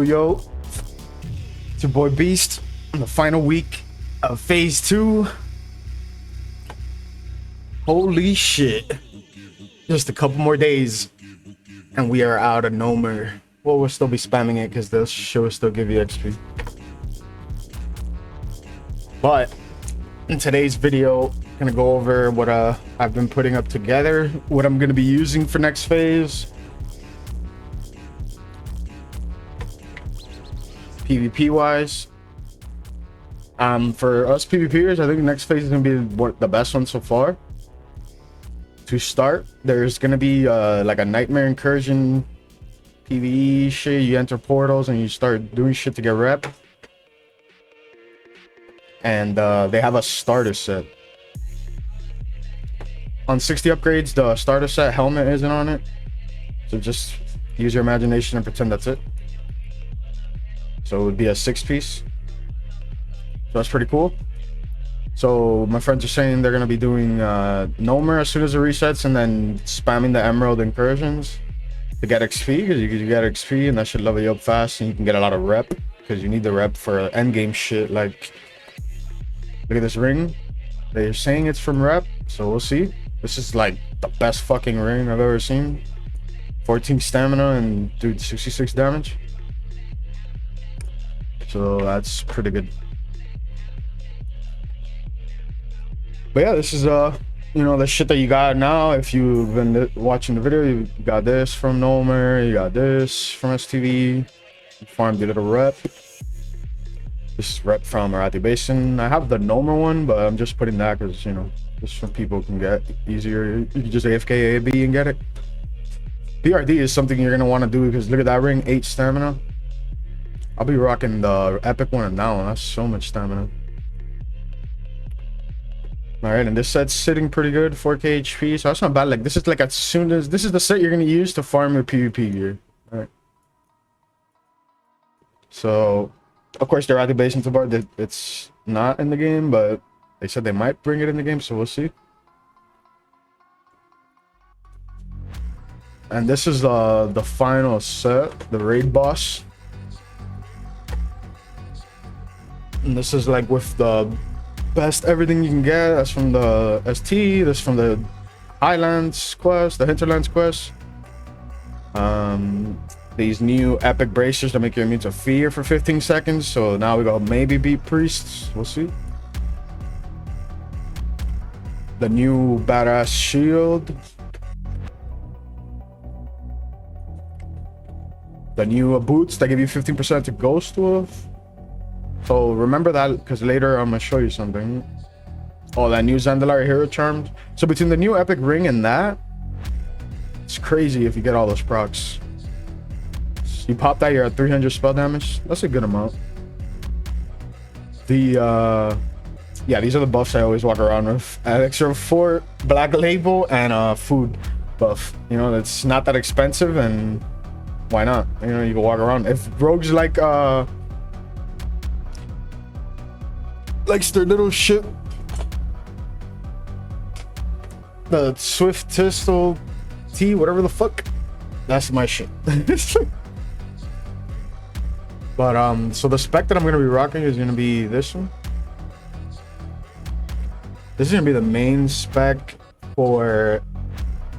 Yo, it's your boy Beast on the final week of phase 2. Holy shit, just a couple more days and we are out of no more. Well, we'll still be spamming it because this show will still give you XP, but in today's video I'm gonna go over what I've been putting up together, what I'm gonna be using for next phase, PvP wise. For us PvPers, I think the next phase is gonna be the best one so far. To start, there's gonna be like a nightmare incursion PvE shit. You enter portals and you start doing shit to get rep, and they have a starter set. On 60 upgrades, the starter set helmet isn't on it, so just use your imagination and pretend that's it. So it would be a 6-piece. So that's pretty cool. So my friends are saying they're gonna be doing Nomer as soon as it resets, and then spamming the Emerald incursions to get XP, because you get XP and that should level you up fast, and you can get a lot of rep because you need the rep for end game shit. Like, look at this ring. They're saying it's from rep, so we'll see. This is like the best fucking ring I've ever seen. 14 stamina and dude 66 damage. So that's pretty good. But yeah, this is you know, the shit that you got now. If you've been watching the video, you got this from Nomer, you got this from STV. You farmed a little rep. This is rep from Arathi Basin. I have the Nomer one, but I'm just putting that because, you know, just so people can get easier. You can just AFK AB and get it. PRD is something you're gonna want to do because look at that ring, 8 stamina. I'll be rocking the epic one and that one. That's so much stamina. All right, and this set's sitting pretty good, 4k HP, so that's not bad. Like, this is like as soon as this is the set you're gonna use to farm your PvP gear. All right. So, of course, the Arathi Basin bar, it's not in the game, but they said they might bring it in the game, so we'll see. And this is the final set, the raid boss. And this is like with the best everything you can get. That's from the ST, that's from the Highlands quest, the Hinterlands quest. These new epic bracers that make you immune to fear for 15 seconds. So now we got maybe beat priests, we'll see. The new badass shield. The new boots that give you 15% to ghost with. So remember that, because later I'm gonna show you something. Oh, that new Zandalar hero charmed. So between the new epic ring and that, it's crazy if you get all those procs. You pop that, you're at 300 spell damage. That's a good amount. The yeah, these are the buffs I always walk around with. Extra 4 black label and food buff. You know, that's not that expensive, and why not? You know, you can walk around. If rogues like likes their little ship, the Swift Tistle T, whatever the fuck, that's my shit. But so the spec that I'm gonna be rocking is gonna be this one. This is gonna be the main spec for,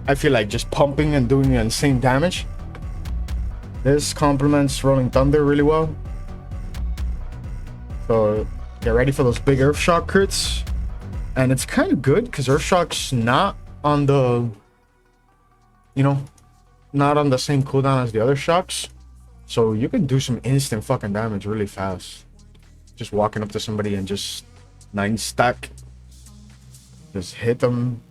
I feel like, just pumping and doing insane damage. This complements Rolling Thunder really well, so get ready for those big Earthshock crits. And it's kind of good because Earthshock's not on the, you know, not on the same cooldown as the other shocks. So you can do some instant fucking damage really fast. Just walking up to somebody and just 9 stack. Just hit them.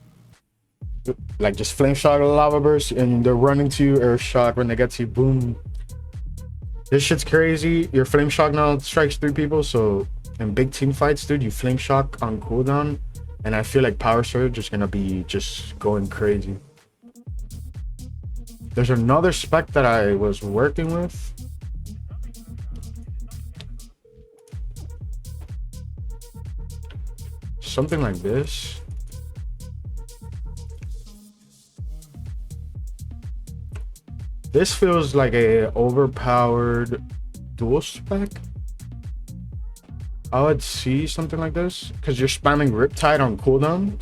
Like, just flame shock a lava burst and they're running to you, Earthshock. When they get to you, boom. This shit's crazy. Your flame shock now strikes 3 people, so in big team fights, dude, you flame shock on cooldown, and I feel like power surge is gonna be just going crazy. There's another spec that I was working with. Something like this. This feels like a overpowered dual spec. I would see something like this because you're spamming Riptide on cooldown,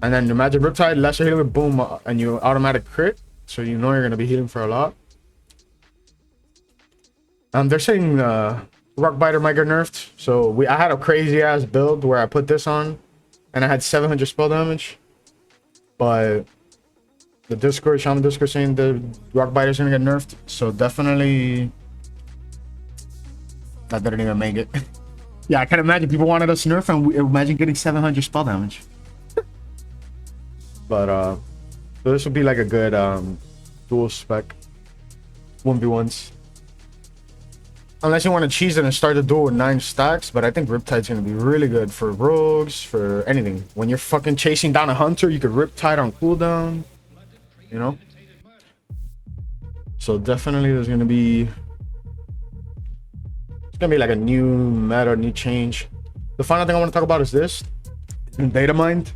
and then imagine Riptide, lesser healing, boom, and you automatic crit, so you know you're gonna be healing for a lot. They're saying Rock Biter might get nerfed, so I had a crazy ass build where I put this on, and I had 700 spell damage, but the Discord, Shaman Discord, saying the Rock Biter's gonna get nerfed, so definitely that didn't even make it. Yeah, I can imagine people wanted us nerf, and imagine getting 700 spell damage. But so this would be like a good dual spec 1v1s. Unless you want to cheese it and start the duel with 9 stacks, but I think Riptide's gonna be really good for rogues, for anything. When you're fucking chasing down a hunter, you could Riptide on cooldown, you know? So definitely there's gonna be like a new meta, new change. The final thing I want to talk about is this data mined.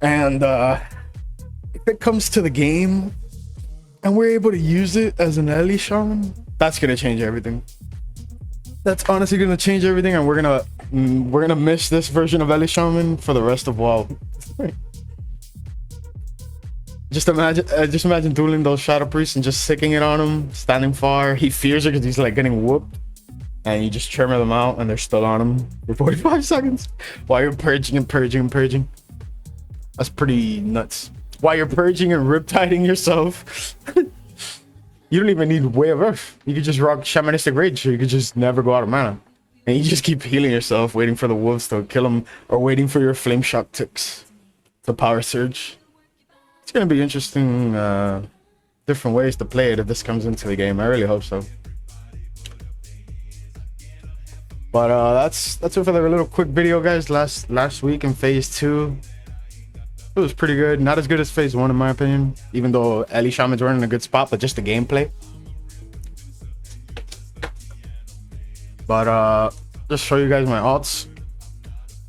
And if it comes to the game and we're able to use it as an early shaman, that's gonna change everything. That's honestly gonna change everything, and we're gonna miss this version of Ellie Shaman for the rest of WoW. Just imagine dueling those Shadow Priests and just sicking it on him, standing far. He fears it because he's like getting whooped, and you just trim them out, and they're still on him for 45 seconds while you're purging and purging and purging. That's pretty nuts. While you're purging and riptiding yourself. You don't even need Way of Earth. You could just rock Shamanistic Rage, so you could just never go out of mana. And you just keep healing yourself, waiting for the wolves to kill them, or waiting for your flame shock ticks to power surge. It's gonna be interesting, different ways to play it if this comes into the game. I really hope so. But that's it for the little quick video, guys. Last week in phase 2. It was pretty good. Not as good as phase 1 in my opinion, even though Ellie Shaman's running in a good spot, but just the gameplay. But just show you guys my alts.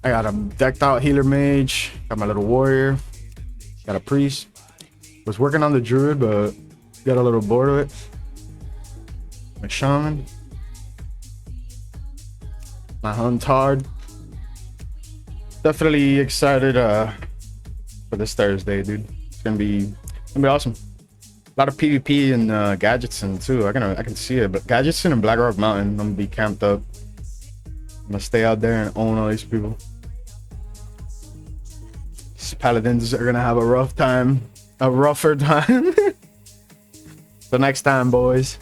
I got a decked out healer mage, got my little warrior, got a priest. Was working on the druid, but got a little bored of it. My shaman, my huntard. Definitely excited for this Thursday, dude. It's gonna be awesome. A lot of PvP and Gadgetson too. I can see it, but Gadgetson and Blackrock Mountain, I'm gonna be camped up. I'm gonna stay out there and own all these people. These paladins are gonna have a rougher time. The next time, boys.